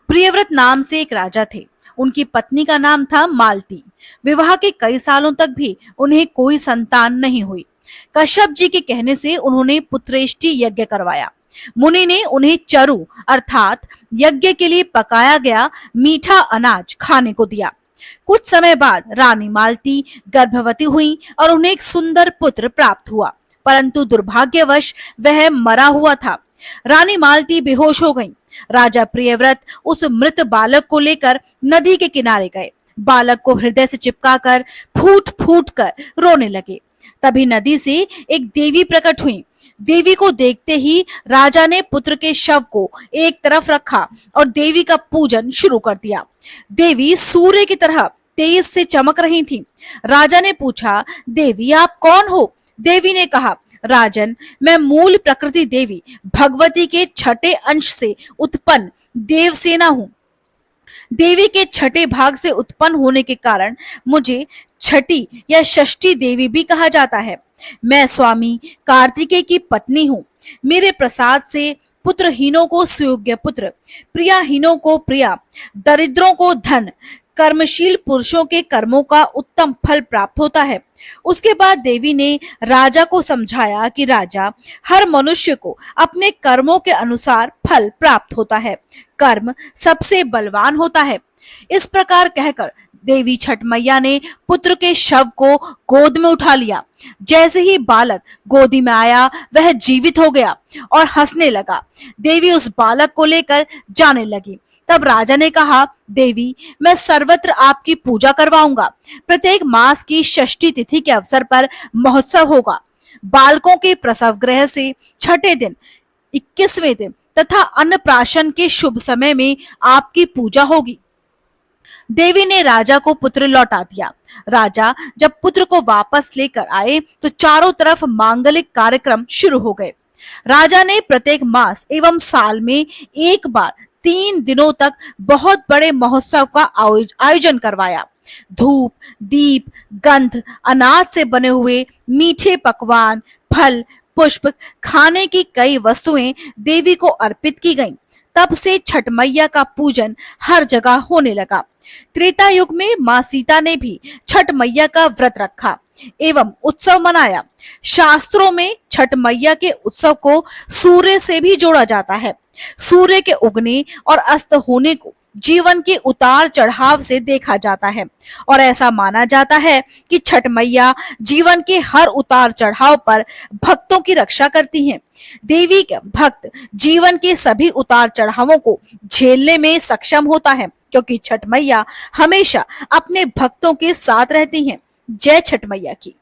प्रियव्रत नाम से एक राजा थे। उनकी पत्नी का नाम था मालती। विवाह के कई सालों तक भी उन्हें कोई संतान नहीं हुई। कश्यप जी के कहने से उन्होंने पुत्रेष्टि यज्ञ करवाया। मुनि ने उन्हें चरु अर्थात यज्ञ के लिए पकाया गया मीठा अनाज खाने को दिया। कुछ समय बाद रानी मालती गर्भवती हुई और उन्हें एक सुंदर पुत्र प्राप्त हुआ, परंतु दुर्भाग्यवश वह मरा हुआ था। रानी मालती बेहोश हो गईं। राजा प्रियव्रत उस मृत बालक को लेकर नदी के किनारे गए। बालक को हृदय से चिपकाकर फूट फूट कर रोने लगे। तभी नदी से एक देवी प्रकट हुई। देवी को देखते ही राजा ने पुत्र के शव को एक तरफ रखा और देवी का पूजन शुरू कर दिया। देवी सूर्य की तरह तेज से चमक रही थी। राजा ने पूछा, देवी आप कौन हो? देवी ने कहा, राजन, मैं मूल प्रकृति देवी भगवती के छठे अंश से उत्पन्न देवसेना हूँ। देवी के छठे भाग से उत्पन्न होने के कारण मुझे छठी या षष्ठी देवी भी कहा जाता है। मैं स्वामी कार्तिकेय की पत्नी हूँ। मेरे प्रसाद से पुत्रहीनों को सुयोग्य पुत्र, प्रियाहीनों को प्रिया, दरिद्रों को धन, कर्मशील पुरुषों के कर्मों का उत्तम फल प्राप्त होता है। उसके बाद देवी ने राजा को समझाया कि राजा, हर मनुष्य को अपने कर्मों के अनुसार फल प्राप्त होता है। कर्म सबसे बलवान होता है। इस प्रकार कहकर देवी छठ मैया ने पुत्र के शव को गोद में उठा लिया। जैसे ही बालक गोदी में आया वह जीवित हो गया और हंसने लगा। देवी उस बालक को लेकर जाने लगी। तब राजा ने कहा, देवी, मैं सर्वत्र आपकी पूजा करवाऊंगा। प्रत्येक मास की षष्ठी तिथि के अवसर पर महोत्सव होगा। बालकों के प्रसव गृह से छठे दिन, 21वें दिन तथा अन्नप्राशन के शुभ समय में आपकी पूजा होगी। देवी ने राजा को पुत्र लौटा दिया। राजा जब पुत्र को वापस लेकर आए तो चारों तरफ मांगलिक कार्यक्रम शुरू हो गए। राजा ने प्रत्येक मास एवं साल में एक बार 3 दिनों तक बहुत बड़े महोत्सव का आयोजन करवाया। धूप, दीप, गंध, अनाज से बने हुए मीठे पकवान, फल, पुष्प, खाने की कई वस्तुएं देवी को अर्पित की गईं। तब से छठ मैया का पूजन हर जगह होने लगा। त्रेता युग में मां सीता ने भी छठ मैया का व्रत रखा एवं उत्सव मनाया। शास्त्रों में छठ मैया के उत्सव को सूर्य से भी जोड़ा जाता है। सूर्य के उगने और अस्त होने को जीवन के उतार चढ़ाव से देखा जाता है और ऐसा माना जाता है कि छठ मैया जीवन के हर उतार चढ़ाव पर भक्तों की रक्षा करती हैं। देवी के भक्त जीवन के सभी उतार चढ़ावों को झेलने में सक्षम होता है, क्योंकि छठ मैया हमेशा अपने भक्तों के साथ रहती हैं। जय छठ मैया की।